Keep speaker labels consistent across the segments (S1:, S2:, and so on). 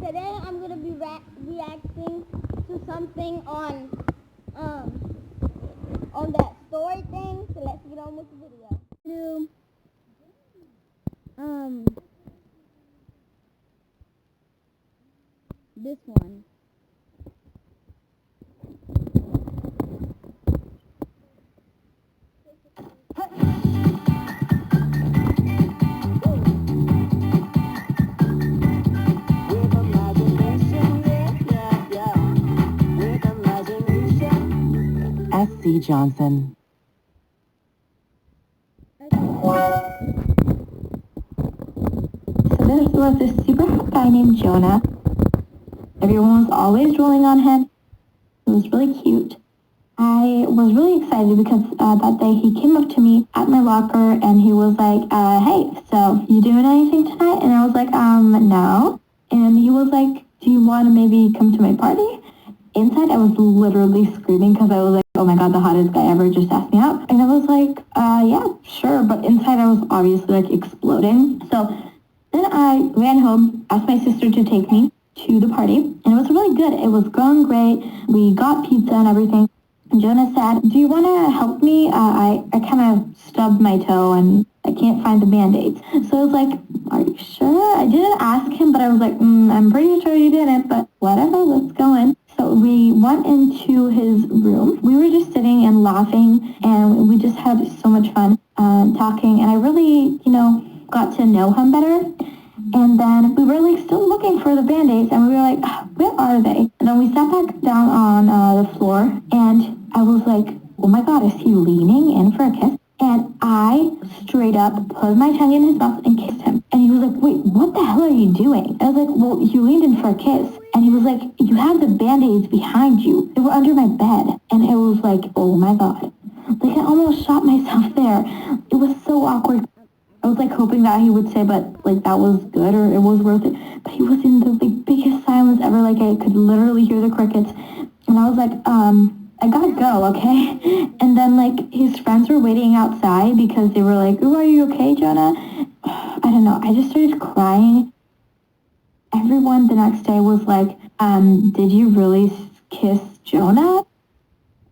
S1: today I'm gonna be reacting to something on that story thing. So let's get on with the video. This one.
S2: S.C. Johnson. So this was this super hot guy named Jonah. Everyone was always rolling on him. It was really cute. I was really excited because that day he came up to me at my locker and he was like, hey, so you doing anything tonight? And I was like, no. And he was like, do you want to maybe come to my party? Inside, I was literally screaming because I was like, oh my god, the hottest guy ever just asked me out. And I was like, yeah, sure. But inside, I was obviously like exploding. So then I ran home, asked my sister to take me to the party. And it was really good. It was going great. We got pizza and everything. And Jonah said, do you want to help me? I kind of stubbed my toe and I can't find the Band-Aids. So I was like, are you sure? I didn't ask him, but I was like, I'm pretty sure you didn't, but whatever, let's go in. So we went into his room. We were just sitting and laughing, and we just had so much fun talking, and I really, got to know him better. And then we were like still looking for the Band-Aids, and we were like, where are they? And then we sat back down on the floor, and I was like, oh my god, is he leaning in for a kiss? And I straight up put my tongue in his mouth and kissed him. And he was like, wait, what the hell are you doing? I was like, well, you leaned in for a kiss. And he was like, you have the Band-Aids behind you. They were under my bed. And it was like, oh my god. Like, I almost shot myself there. It was so awkward. I was like hoping that he would say, but like that was good or it was worth it. But he was in the like, biggest silence ever. Like I could literally hear the crickets. And I was like, I gotta go, okay? And then like his friends were waiting outside because they were like, oh, are you okay, Jonah? I don't know. I just started crying. Everyone the next day was like, did you really kiss Jonah?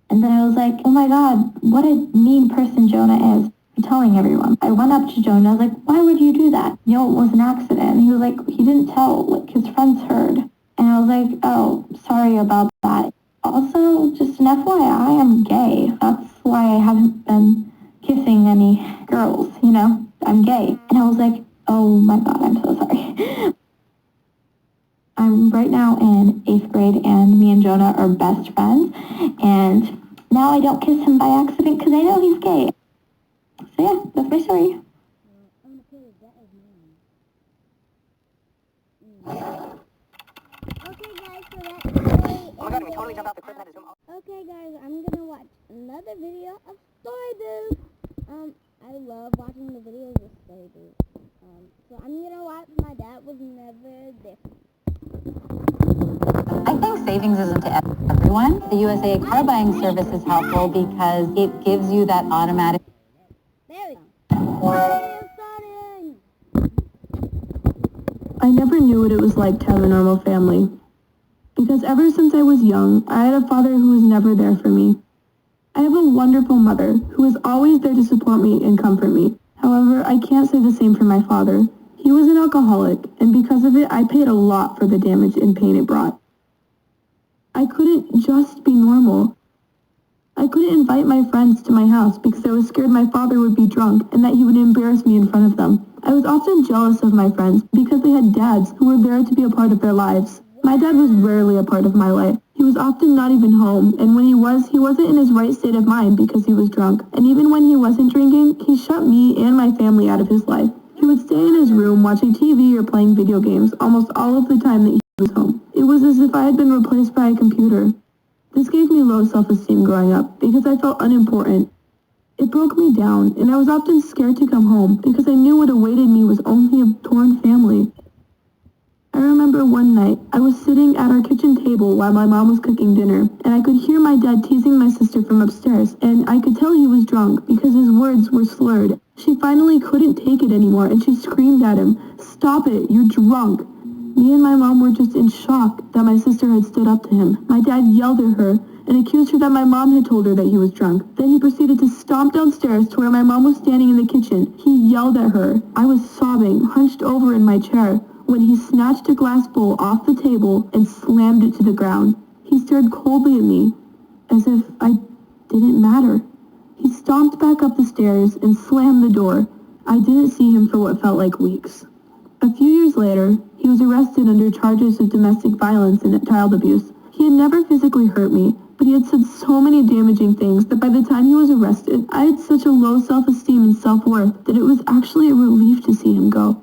S2: And then I was like, oh my god, what a mean person Jonah is. I'm telling everyone. I went up to Jonah. I was like, why would you do that? It was an accident. And he was like, he didn't tell. Like, his friends heard. And I was like, oh, sorry about that. Also, just an FYI, I'm gay. That's why I haven't been kissing any girls, I'm gay. And I was like, oh my god, I'm so sorry. I'm right now in 8th grade, and me and Jonah are best friends. And now I don't kiss him by accident because I know he's gay. So yeah, that's my story.
S1: Okay guys, so that's story.
S2: Oh my god, we totally jumped out the cliff and had to zoom.
S1: Okay guys, I'm gonna watch another video of Storybooth. I love watching the videos of Storybooth. So I'm gonna watch My Dad Was Never There.
S2: I think savings isn't to everyone. The USA car buying service is helpful because it gives you that automatic.
S1: There we go. Starting.
S3: I never knew what it was like to have a normal family. Because ever since I was young, I had a father who was never there for me. I have a wonderful mother who is always there to support me and comfort me. However, I can't say the same for my father. He was an alcoholic, and because of it, I paid a lot for the damage and pain it brought. I couldn't just be normal. I couldn't invite my friends to my house because I was scared my father would be drunk and that he would embarrass me in front of them. I was often jealous of my friends because they had dads who were there to be a part of their lives. My dad was rarely a part of my life. He was often not even home, and when he wasn't in his right state of mind because he was drunk. And even when he wasn't drinking, he shut me and my family out of his life. He would stay in his room watching TV or playing video games almost all of the time that he was home. It was as if I had been replaced by a computer. This gave me low self-esteem growing up because I felt unimportant. It broke me down, and I was often scared to come home because I knew what awaited me was only a torn family. I remember one night, I was sitting at our kitchen table while my mom was cooking dinner, and I could hear my dad teasing my sister from upstairs, and I could tell he was drunk because his words were slurred. She finally couldn't take it anymore, and she screamed at him, "Stop it, you're drunk." Me and my mom were just in shock that my sister had stood up to him. My dad yelled at her and accused her that my mom had told her that he was drunk. Then he proceeded to stomp downstairs to where my mom was standing in the kitchen. He yelled at her. I was sobbing, hunched over in my chair, when he snatched a glass bowl off the table and slammed it to the ground. He stared coldly at me, as if I didn't matter. He stomped back up the stairs and slammed the door. I didn't see him for what felt like weeks. A few years later, he was arrested under charges of domestic violence and child abuse. He had never physically hurt me, but he had said so many damaging things that by the time he was arrested, I had such a low self-esteem and self-worth that it was actually a relief to see him go.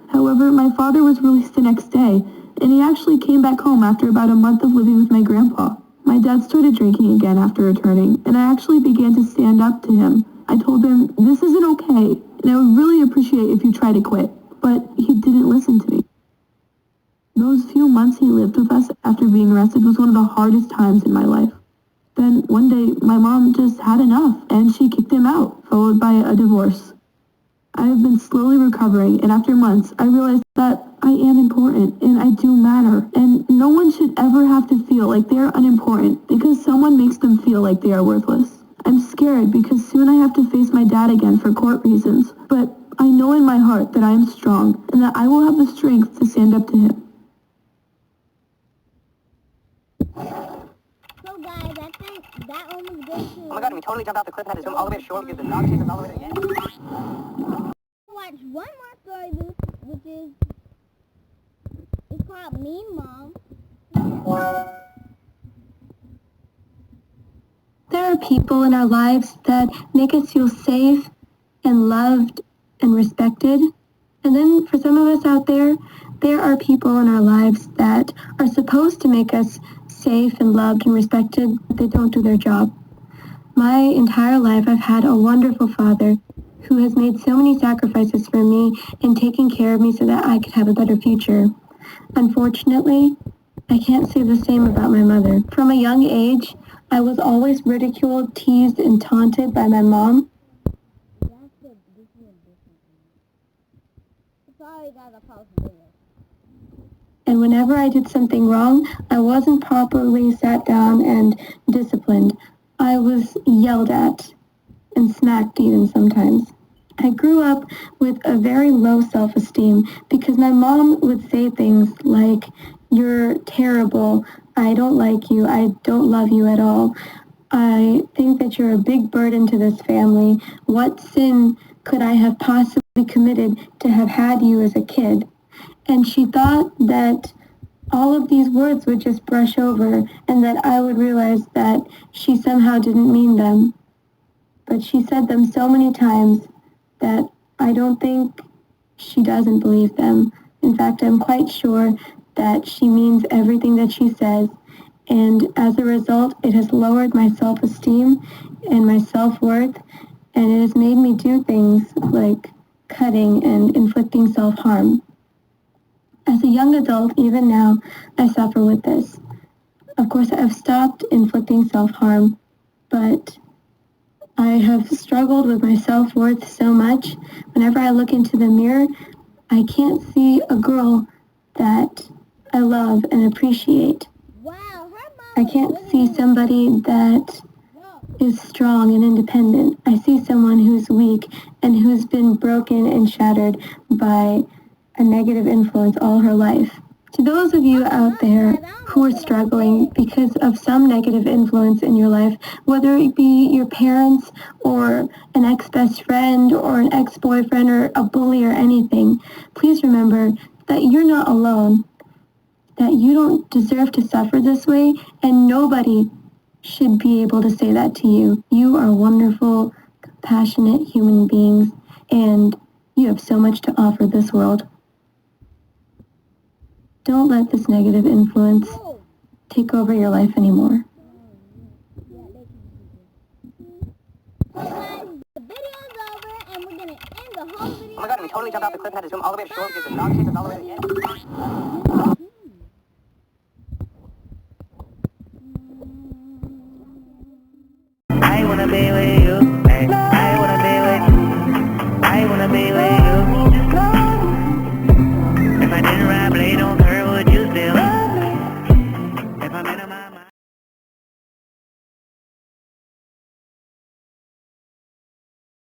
S3: However, my father was released the next day, and he actually came back home after about a month of living with my grandpa. My dad started drinking again after returning, and I actually began to stand up to him. I told him, "This isn't okay, and I would really appreciate if you try to quit." But he didn't listen to me. Those few months he lived with us after being arrested was one of the hardest times in my life. Then one day, my mom just had enough, and she kicked him out, followed by a divorce. I have been slowly recovering, and after months, I realized that I am important, and I do matter, and no one should ever have to feel like they are unimportant because someone makes them feel like they are worthless. I'm scared because soon I have to face my dad again for court reasons, but I know in my heart that I am strong, and that I will have the strength to stand up to him.
S1: So guys, I think that one was good too.
S4: Oh my god, we totally jumped off the cliff and had to swim all the way to shore because the dog chased us all the way to the end.
S1: Watch one more story booth, which is it's called Mean Mom.
S2: There are people in our lives that make us feel safe and loved and respected. And then for some of us out there are people in our lives that are supposed to make us safe and loved and respected, but they don't do their job. My entire life I've had a wonderful father who has made so many sacrifices for me and taken care of me so that I could have a better future. Unfortunately, I can't say the same about my mother. From a young age, I was always ridiculed, teased, and taunted by my mom.
S1: Sorry guys, I paused the video.
S2: And whenever I did something wrong, I wasn't properly sat down and disciplined. I was yelled at and smacked even sometimes. I grew up with a very low self-esteem because my mom would say things like, "You're terrible, I don't like you, I don't love you at all. I think that you're a big burden to this family. What sin could I have possibly committed to have had you as a kid?" And she thought that all of these words would just brush over and that I would realize that she somehow didn't mean them. But she said them so many times that I don't think she doesn't believe them. In fact, I'm quite sure that she means everything that she says. And as a result, it has lowered my self-esteem and my self-worth, and it has made me do things like cutting and inflicting self-harm. As a young adult, even now, I suffer with this. Of course, I've stopped inflicting self-harm, but I have struggled with my self-worth so much. Whenever I look into the mirror, I can't see a girl that I love and appreciate.
S1: Wow,
S2: I can't see somebody that is strong and independent. I see someone who's weak and who's been broken and shattered by a negative influence all her life. To those of you out there who are struggling because of some negative influence in your life, whether it be your parents or an ex-best friend or an ex-boyfriend or a bully or anything, please remember that you're not alone, that you don't deserve to suffer this way, and nobody should be able to say that to you. You are wonderful, compassionate human beings, and you have so much to offer this world. Don't let this negative influence take over your life anymore.
S1: The video's over, and we're gonna end the whole video.
S4: Oh my god, we totally jumped off the cliff and had to swim all the way to shore because the dog chased us all the way to the end. I wanna be with